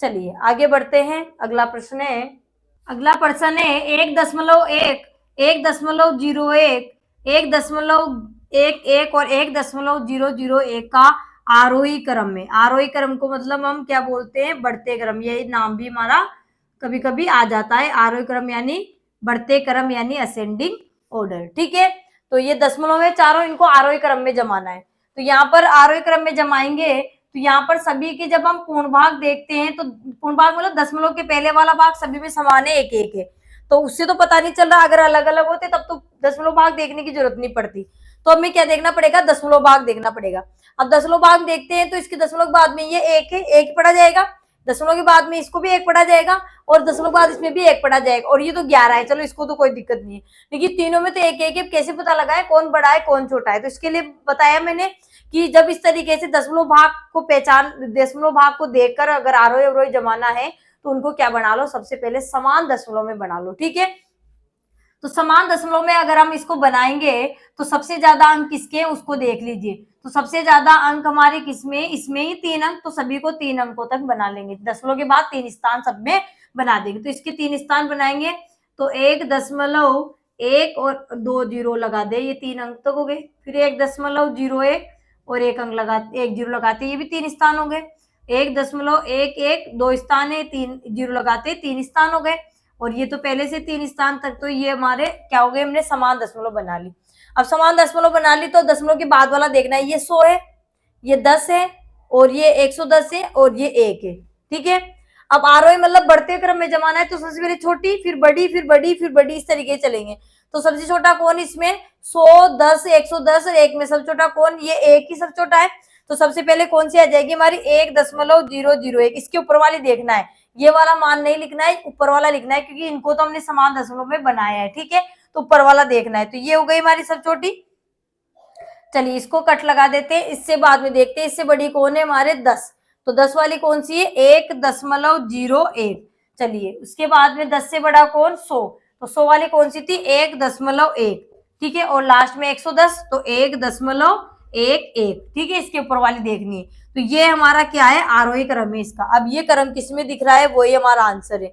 चलिए आगे बढ़ते हैं, अगला प्रश्न है अगला प्रश्न है 1.1, 1.01, 1.11 और 1.001 का आरोही क्रम में, आरोही क्रम को मतलब हम क्या बोलते हैं, बढ़ते क्रम, ये नाम भी हमारा कभी कभी आ जाता है। आरोही क्रम यानी बढ़ते क्रम यानी असेंडिंग ऑर्डर। ठीक है, तो ये दशमलव में चारों, इनको आरोही क्रम में जमाना है। तो यहाँ पर आरोही क्रम में जमाएंगे तो यहाँ पर सभी के जब हम पूर्ण भाग देखते हैं तो पूर्ण भाग मतलब दशमलव के पहले वाला भाग सभी में समान है, एक एक है, तो उससे तो पता नहीं चल रहा। अगर अलग अलग होते तब तो दशमलव भाग देखने की जरूरत नहीं पड़ती। तो हमें क्या देखना पड़ेगा, दशमलव भाग देखना पड़ेगा। अब दशमलव भाग देखते हैं तो इसके दशमलव बाद में ये एक है, एक पढ़ा जाएगा, दशमलव के बाद में इसको भी एक पढ़ा जाएगा और दशमलव बाद इसमें भी एक पढ़ा जाएगा, और ये तो 11 है, चलो इसको तो कोई दिक्कत नहीं है। लेकिन तीनों में तो एक एक है, कैसे पता लगाए कौन बड़ा है कौन छोटा है। तो इसके लिए बताया मैंने कि जब इस तरीके से दशमलव भाग को पहचान, दशमलव भाग को देखकर अगर आरोही अवरोही जमाना है तो उनको क्या बना लो, सबसे पहले समान दशमलव में बना लो। ठीक है, तो समान दशमलव में अगर हम इसको बनाएंगे तो सबसे ज्यादा अंक किसके हैं उसको देख लीजिए। तो सबसे ज्यादा अंक हमारे किसमें, इसमें ही 3 अंक, तो सभी को 3 अंकों तक बना लेंगे। दशमलव के बाद 3 स्थान सब में बना देंगे। तो इसके 3 स्थान बनाएंगे तो 1.1 और 2 जीरो लगा दे, ये 3 अंक तक हो गए। फिर 1.01 और 1 अंक लगा, 1 जीरो लगाते, ये भी 3 स्थान हो गए। 1.11 2 स्थान है, 3 जीरो लगाते 3 स्थान हो गए। और ये तो पहले से 3 स्थान तक, तो ये हमारे क्या हो गए, हमने समान दशमलव बना ली। अब समान दशमलव बना ली तो दशमलव के बाद वाला देखना है, ये 100 है, ये 10 है और ये 110 है और ये 1 है। ठीक है, अब आरोही मतलब बढ़ते क्रम में जमाना है तो सबसे पहले छोटी, फिर बड़ी, फिर बड़ी, फिर बड़ी, इस तरीके से चलेंगे। तो सबसे छोटा कौन इसमें, 100, 10, 110 और 1 में सबसे छोटा कौन, ये 1 ही सबसे छोटा है। तो सबसे पहले कौन सी आ जाएगी हमारी, 1.001। इसके ऊपर वाली देखना है, ये वाला मान नहीं लिखना है, ऊपर वाला लिखना है, क्योंकि इनको तो हमने समान दशमलव में बनाया है। ठीक है, तो ऊपर वाला देखना है। तो ये हो गई हमारी सब छोटी। चलिए इसको कट लगा देते हैं, इससे बाद में देखते हैं इससे बड़ी कौन है हमारे 10। तो 10 वाली कौन सी है, 1.01। चलिए उसके बाद में 10 से बड़ा कौन, 100। तो 100 वाली कौन सी थी, 1.1। ठीक है, और लास्ट में 110 तो 1.11। ठीक है, इसके ऊपर वाली देखनी है। तो ये हमारा क्या है, आरोही क्रम है इसका। अब ये क्रम किसमें दिख रहा है, वही हमारा आंसर है।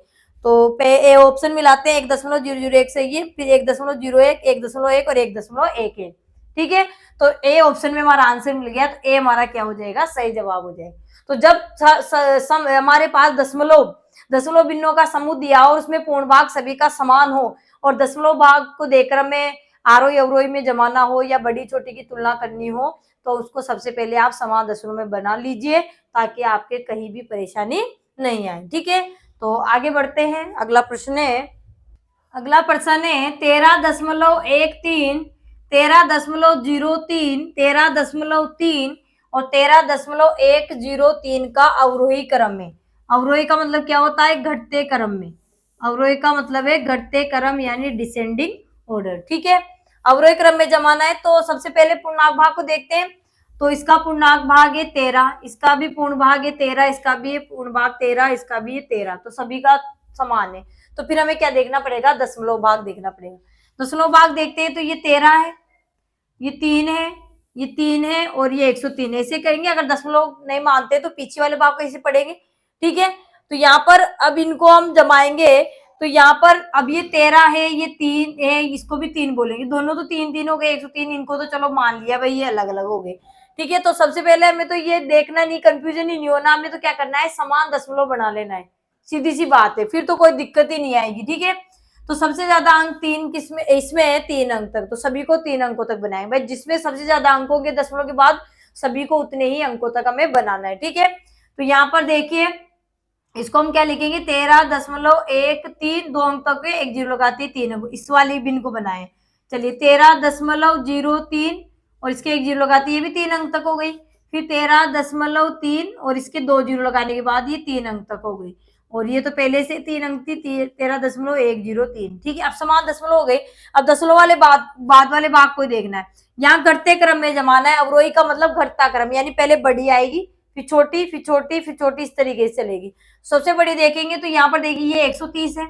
तो ए ऑप्शन मिलाते हैं, 1.001 सही है, फिर 1.01, 1.1 और 1.11। ठीक है, तो ए ऑप्शन में हमारा आंसर मिल गया। तो ए हमारा क्या हो जाएगा, सही जवाब हो जाएगा। तो जब हमारे पास दशमलव बिंदुओं का समूह दिया और उसमें पूर्ण भाग सभी का समान हो और दशमलव भाग को देखकर हमें आरोही अवरोही में जमाना हो या बड़ी छोटी की तुलना करनी हो तो उसको सबसे पहले आप समान दशमलव में बना लीजिए, ताकि आपके कहीं भी परेशानी नहीं आए। ठीक है, तो आगे बढ़ते हैं। अगला प्रश्न है 13.13, 13.03, 13.03 और 13.103 का अवरोही क्रम में। अवरोही का मतलब क्या होता है, घटते क्रम में। अवरोही का मतलब है घटते क्रम यानी डिसेंडिंग ऑर्डर। ठीक है, अवरोही क्रम में जमाना है तो सबसे पहले पूर्णांक भाग को देखते हैं। तो इसका पूर्णांक भाग है 13, इसका भी पूर्ण भाग है 13, इसका भी पूर्ण भाग 13, इसका भी 13, तो सभी का समान है। तो फिर हमें क्या देखना पड़ेगा, दशमलव भाग देखना पड़ेगा। दशमलव भाग देखते हैं तो ये 13 है, ये 3 है, ये 3 है और ये 103 है। ऐसे करेंगे, अगर दशमलव नहीं मानते तो पीछे वाले भाग को ऐसे पढ़ेंगे। ठीक है, तो यहाँ पर अब इनको हम जमाएंगे तो यहाँ पर अब ये 13 है, ये 3 है, इसको भी 3 बोलेंगे, दोनों तो 3 हो गए, 103। इनको तो चलो मान लिया भाई, ये अलग अलग हो गए। ठीक है, तो सबसे पहले हमें तो ये देखना नहीं, कंफ्यूजन ही नहीं होना, हमें तो क्या करना है, समान दशमलव बना लेना है, सीधी सी बात है, फिर तो कोई दिक्कत ही नहीं आएगी। ठीक है, तो सबसे ज्यादा अंक 3 किसमें, इसमें है 3 अंक तक, तो सभी को 3 अंकों तक बनाएंगे भाई। जिसमें सबसे ज्यादा अंक होंगे दशमलव के बाद सभी को उतने ही अंकों तक हमें बनाना है। ठीक है, तो यहाँ पर देखिए इसको हम क्या लिखेंगे, 13.13, 2 अंक तक 1 जीरो लगाते 3 अंक, इस वाली बिन को बनाए। चलिए 13.03 और इसके 1 जीरो लगाते, ये भी 3 अंक तक हो गई। फिर 13.3 और इसके 2 जीरो लगाने के बाद ये 3 अंक तक हो गई, और ये तो पहले से 3 अंक थी, 13.103। ठीक है, अब समान दशमलव हो गए। अब दशमलव वाले बाद वाले भाग को देखना है। यहाँ घटते क्रम में जमाना है। अवरोही का मतलब घटता क्रम, यानी पहले बड़ी आएगी, फिर छोटी, फिर छोटी, फिर छोटी, इस तरीके से चलेगी। सबसे बड़ी देखेंगे तो यहाँ पर देखिए ये 130 है,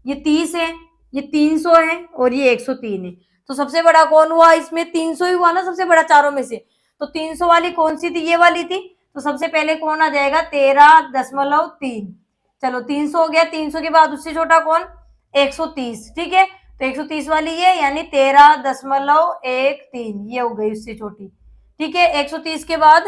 ये 30 है, ये 300 है और ये 103 है। तो सबसे बड़ा कौन हुआ इसमें, 300 ही हुआ ना सबसे बड़ा चारों में से। तो 300 वाली कौन सी थी, ये वाली थी। तो सबसे पहले कौन आ जाएगा, 13.3। चलो 300 हो गया, 300 के बाद उससे छोटा कौन, 130, ठीक है। तो 130 वाली ये यानी 13.13 ये हो गई उससे छोटी, ठीक है। 130 के बाद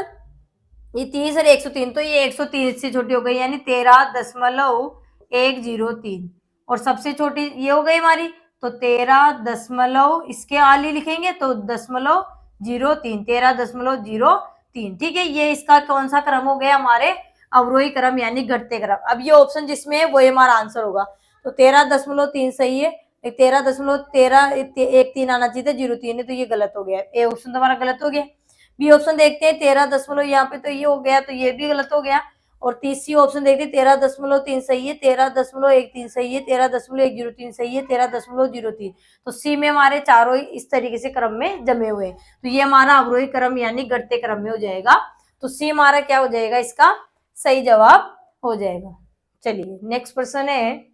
ये 30 और 103, तो ये 130 से छोटी हो गई यानी 13.103, और सबसे छोटी ये हो गई हमारी, तो 13 इसके आली लिखेंगे तो 0.03, 13.03, ठीक है। ये इसका कौन सा क्रम हो गया हमारे अवरोही क्रम यानी घटते क्रम। अब ये ऑप्शन जिसमें है वो हमारा आंसर होगा। तो 13.3 सही है, 13.13 आना चाहिए था, 0.3 है, तो ये गलत हो गया। ए ऑप्शन तुम्हारा गलत हो गया। बी ऑप्शन देखते हैं 13 यहाँ पे, तो ये हो गया, तो ये भी गलत हो गया। और तीसरी ऑप्शन देखते हैं 13.3 सही है, 13.13 सही है, 13.103 सही है, 13.03। तो सी में हमारे चारों इस तरीके से क्रम में जमे हुए हैं। तो ये हमारा अवरोही क्रम यानी घटते क्रम में हो जाएगा। तो सी हमारा क्या हो जाएगा, इसका सही जवाब हो जाएगा। चलिए नेक्स्ट प्रश्न है,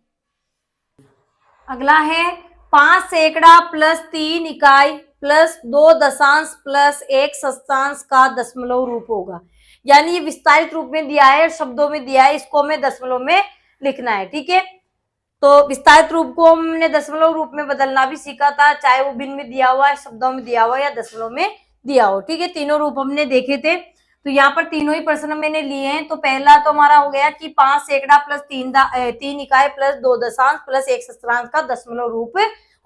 अगला है 5 सैकड़ा प्लस 3 इकाई प्लस 2 दशांश प्लस 1 शतांश का दशमलव रूप होगा। यानी ये विस्तारित रूप में दिया है, शब्दों में दिया है, इसको हमें दशमलव में लिखना है, ठीक है। तो विस्तारित रूप को हमने दशमलव रूप में बदलना भी सीखा था, चाहे वो भिन्न में दिया हुआ है, शब्दों में दिया हुआ है या दशमलव में दिया हो, ठीक है। तीनों रूप हमने देखे थे। तो यहाँ पर तीनों ही प्रश्न मैंने लिए हैं। तो पहला तो हमारा हो गया कि 5 सैकड़ा प्लस 3 इकाई प्लस 2 दशांश प्लस 1 शतांश का दशमलव रूप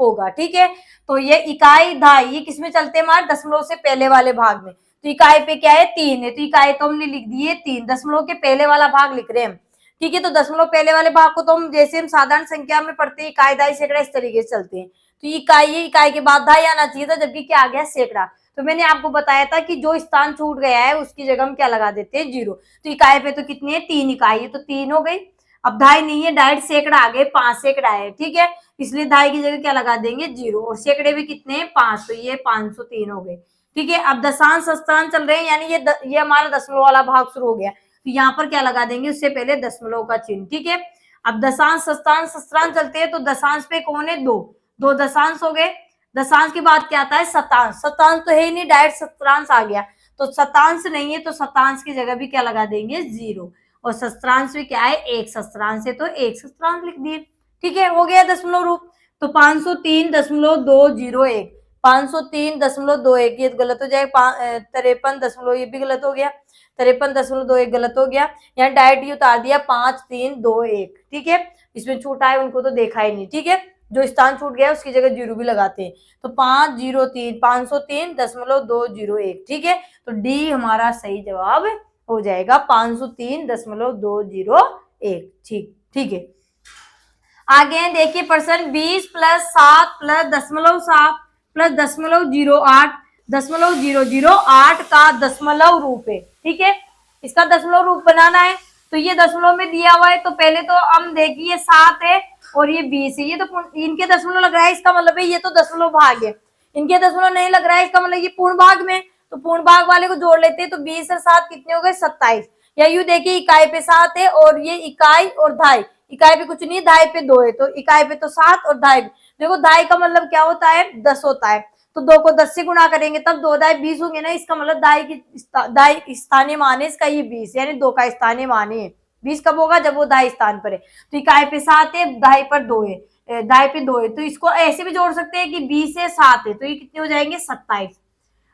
होगा, ठीक है। तो ये इकाई दहाई ये किसमें चलते हैं, हमारे दशमलव से पहले वाले भाग में। तो इकाई पे क्या है, 3 है, तो इकाई तो हमने लिख दी है 3, दशमलव के पहले वाला भाग लिख रहे हैं, ठीक है। तो दशमलव पहले वाले भाग को तो हम जैसे हम साधारण संख्या में पढ़ते हैं, इकाई दहाई सैकड़ा इस तरीके से चलते हैं। तो इकाई है, इकाई के बाद दहाई आना चाहिए था, जबकि क्या आ गया, सैकड़ा। तो मैंने आपको बताया था कि जो स्थान छूट गया है उसकी जगह हम क्या लगा देते हैं, 0। तो इकाई पे तो कितनी है, 3 इकाई है, तो 3 हो गई। अब दहाई नहीं है, डायरेक्ट सैकड़ा आ गए, 5 सैकड़ा है, ठीक है। इसलिए दहाई की जगह क्या लगा देंगे, 0, और सैकड़े भी कितने हैं, 5, तो ये 503 हो गए, ठीक है। अब दशांश शतांश चल रहे हैं, यानी ये हमारा दशमलव वाला भाग शुरू हो गया। तो यहाँ पर क्या लगा देंगे, उससे पहले दशमलव का चिन्ह, ठीक है। अब दशांश शतांश शतांश चलते हैं, तो दशांश पे कौन है, 2 दशांश हो गए। दशांश के बाद क्या आता है, शतांश। शतांश तो है ही नहीं, डायरेक्ट शतांश आ गया। तो शतांश नहीं है, तो शतांश की जगह भी क्या लगा देंगे, 0, और शतांश में क्या है, 1 शतांश है, तो 1 शतांश लिख दिए, ठीक है। हो गया दशमलव रूप। तो 503.201, 503.21 ये गलत हो जाएगा। 53 ये भी गलत हो गया, 53.21 गलत हो गया। यहाँ डायरेक्ट ये उतार दिया 5321, ठीक है। इसमें छूटा है उनको तो देखा ही नहीं, ठीक है। जो स्थान छूट गया उसकी जगह 0 भी लगाते हैं। तो 503.201, ठीक है। तो डी हमारा सही जवाब हो जाएगा, 503.201, ठीक है। आगे देखिए प्रश्न 20 प्लस 7 प्लस 0.7 प्लस 0.008 का दशमलव रूप है, ठीक है। इसका दशमलव रूप बनाना है। तो ये दशमलव में दिया हुआ है, तो पहले तो हम देखिए 7 है और ये 20 है, ये तो इनके दशमलव लग रहा है, इसका मतलब है ये तो दशमलव भाग है। इनके दशमलव नहीं लग रहा है, इसका मतलब ये पूर्ण भाग में। तो पूर्ण भाग वाले को जोड़ लेते हैं, तो 20 और 7 कितने हो गए, 27। या यूं देखिए इकाई पे 7 है और ये इकाई और दहाई, इकाई पे कुछ नहीं, दहाई पे 2 है, तो इकाई पे तो 7 और दहाई। देखो दहाई का मतलब क्या होता है, 10 होता है। तो 2 को 10 से गुणा करेंगे तब 2 दहाई 20 होंगे ना। इसका मतलब दहाई स्थानीय मान है इसका, ये 20 यानी 2 का स्थानीय मान है। 20 कब होगा, जब वो दहाई स्थान पर है। तो इकाई पे 7 है, दहाई पर 2 है, दहाई पे 2 है। तो इसको ऐसे भी जोड़ सकते हैं कि 20 से 7 है, तो ये कितने हो जाएंगे, 27।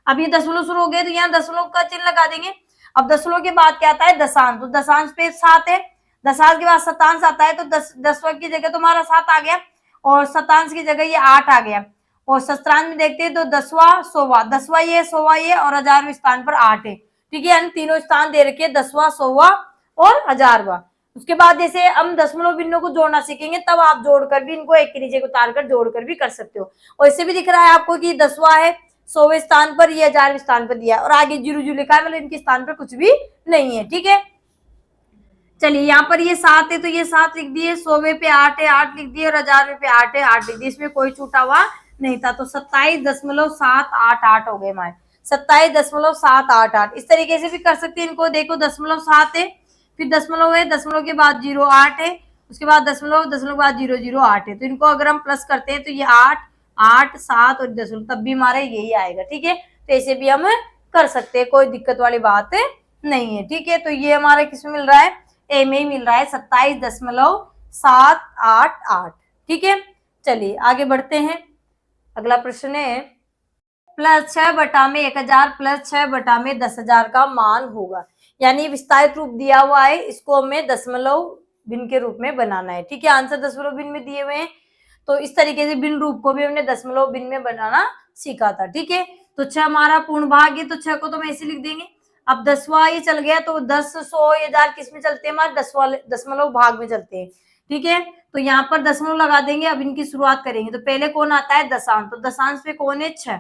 अब ये दशमलव शुरू हो गए, तो यहाँ दशमलव का चिन्ह लगा देंगे। अब दशमलव के बाद क्या आता है, दशांश। तो दशांश पे 7 है, दशांश के बाद शतांश आता है, तो 10वां की जगह तो हमारा 7 आ गया, और शतांश की जगह ये 8 आ गया। और शस्त्रांश में देखते हैं तो 10वां 100वां, 10वां ये 100वां ये और 1000वें स्थान पर 8 है, ठीक है। यानी तीनों स्थान दे रखे 10वां 100वां और 1000वां। उसके बाद जैसे हम दशमलव भिन्नों को जोड़ना सीखेंगे, तब आप जोड़कर भी इनको एक के नीचे उतार कर जोड़कर भी कर सकते हो। और इससे भी दिख रहा है आपको कि 10वां है 100वें स्थान पर, ये 1000वें स्थान पर दिया, और आगे 0 लिखा है, मतलब इनके स्थान पर कुछ भी नहीं है, ठीक है। चलिए यहाँ पर ये 7 है, तो ये 7 लिख दिए, 100वें पे 8 है, 8 लिख दिए, और 1000वें पे 8 है, 8 लिख दिए। इसमें कोई छूटा हुआ नहीं था। तो 27.788 हो गए हमारे, 27.788। इस तरीके से भी कर सकते हैं इनको। देखो 0.7 है, फिर दशमलव है, दशमलव के बाद 0.8 है, उसके बाद दशमलव, दशमलव के बाद 0.008 है। तो इनको अगर हम प्लस करते हैं तो ये 8, 8, 7 और दशमलव, तब भी हमारा यही आएगा, ठीक है। तो ऐसे भी हम कर सकते हैं, कोई दिक्कत वाली बात नहीं है, ठीक है। तो ये हमारा किसमें मिल रहा है, ए में ही मिल रहा है, 27.788, ठीक है। चलिए आगे बढ़ते हैं। अगला प्रश्न है +6/1000 +6/10 10,000 का मान होगा। यानी विस्तारित रूप दिया हुआ है, इसको हमें दशमलव भिन्न के रूप में बनाना है। ठीक है, आंसर दशमलव भिन्न में दिए हुए हैं, तो इस तरीके से भिन्न रूप को भी हमने दशमलव भिन्न में बनाना सीखा था। ठीक है, तो 6 हमारा पूर्ण भाग है, तो 6 को तो हम ऐसे लिख देंगे। अब 10वां ये चल गया, तो 10, 100, 1000 किस में चलते हैं, हमारे दशमलव भाग में चलते हैं। ठीक है, तो यहाँ पर दशमलव लगा देंगे। अब इनकी शुरुआत करेंगे, तो पहले कौन आता है, दशांश, तो दशांश पे कौन है, 6।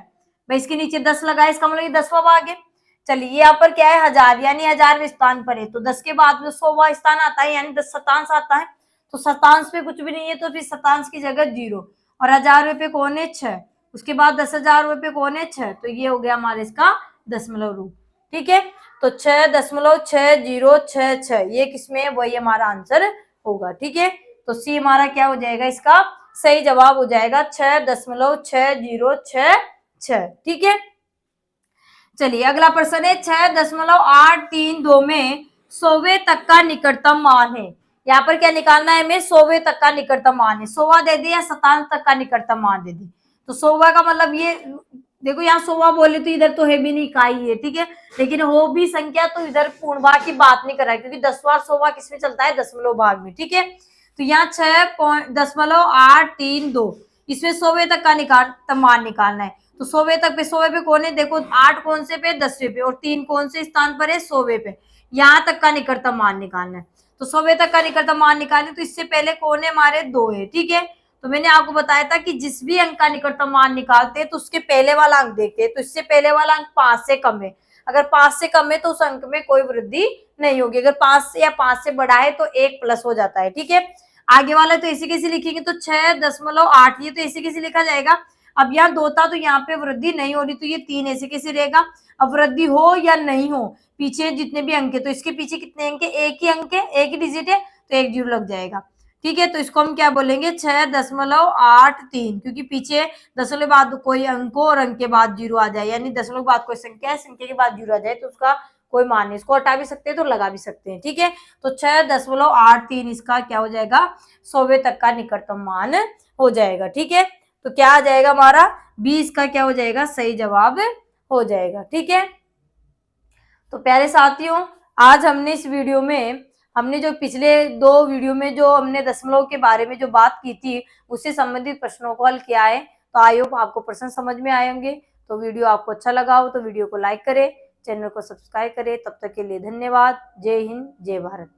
भाई इसके नीचे 10 लगाए, इसका मतलब ये 10वां भाग है। चलिए यहाँ पर क्या है, 1000, यानी 1000वें स्थान पर है, तो 10 के बाद में 100वां स्थान आता है, यानी 10 शतांश आता है। तो शतांश पे कुछ भी नहीं है, तो फिर शतांश की जगह 0, और 1000वें पे कौन है, 6। उसके बाद 10,000वें पे कौन है, 6। तो ये हो गया हमारे इसका दशमलव रूप। ठीक है, तो 6.6066 ये किसमें है, वही हमारा आंसर होगा। ठीक है, तो सी हमारा क्या हो जाएगा, इसका सही जवाब हो जाएगा 6.6066। ठीक है, चलिए अगला प्रश्न है 6.832 में 100वें तक का निकटतम मान है। यहाँ पर क्या निकालना है हमें, 100वें तक का निकटतम मान है। 100वां दे दे या शतांश तक का निकटतम मान दे दे, तो 100वां का मतलब ये देखो, यहाँ 100वां बोले तो इधर तो है भी नहीं, इकाई है। ठीक है, लेकिन हो भी संख्या, तो इधर पूर्ण भाग की बात नहीं कर रहा है, क्योंकि 10वां 100वां किसमें चलता है, दशमलव भाग में। ठीक है, तो यहाँ 6.832 इसमें 100वें तक का निकटतम मान निकालना है। तो 100वें तक पे, 100वें पे कौन है, देखो 8 कौन से पे, 10वें पे, और 3 कौन से स्थान पर है, 100वें पे। यहाँ तक का निकटतम मान निकालना है, तो 100वें तक का निकटतम मान निकालने, तो इससे पहले कौन है, हमारे 2 है। ठीक है, तो मैंने आपको बताया था कि जिस भी अंक का निकटतम मान निकालते हैं, तो उसके पहले वाला अंक देखते हैं, तो इससे पहले वाला अंक 5 से कम है। अगर 5 से कम है तो उस अंक में कोई वृद्धि नहीं होगी। अगर 5 से या 5 से बड़ा है तो 1 प्लस हो जाता है। ठीक है, आगे वाला तो ऐसे कैसे लिखेंगे, तो 6.8 ये तो ऐसे कैसे लिखा जाएगा। अब यहाँ 2 था, तो यहाँ पे वृद्धि नहीं हो रही, तो ये 3 ऐसे कैसे रहेगा। अब वृद्धि हो या नहीं हो, पीछे जितने भी अंक है, तो इसके पीछे कितने अंक है, एक ही अंक है, एक ही डिजिट है, तो 1 जीरो लग जाएगा। ठीक है, तो इसको हम क्या बोलेंगे, 6.83, क्योंकि पीछे दशमलव के बाद कोई अंक और अंक के बाद 0 आ जाए, यानी दशमलव के बाद कोई संख्या है, संख्या के बाद 0 आ जाए, तो उसका कोई मान नहीं, इसको हटा भी सकते हैं तो लगा भी सकते हैं। ठीक है, तो 6.83 इसका क्या हो जाएगा, 100वें तक का निकटतम मान हो जाएगा। ठीक है, तो क्या आ जाएगा हमारा, 20 का क्या हो जाएगा, सही जवाब हो जाएगा। ठीक है, तो प्यारे साथियों, आज हमने इस वीडियो में, हमने जो पिछले 2 वीडियो में जो हमने दशमलव के बारे में जो बात की थी, उससे संबंधित प्रश्नों को हल किया है। तो आई होप आपको प्रश्न समझ में आए होंगे। तो वीडियो आपको अच्छा लगा हो तो वीडियो को लाइक करें, चैनल को सब्सक्राइब करें। तब तक के लिए धन्यवाद। जय हिंद, जय भारत।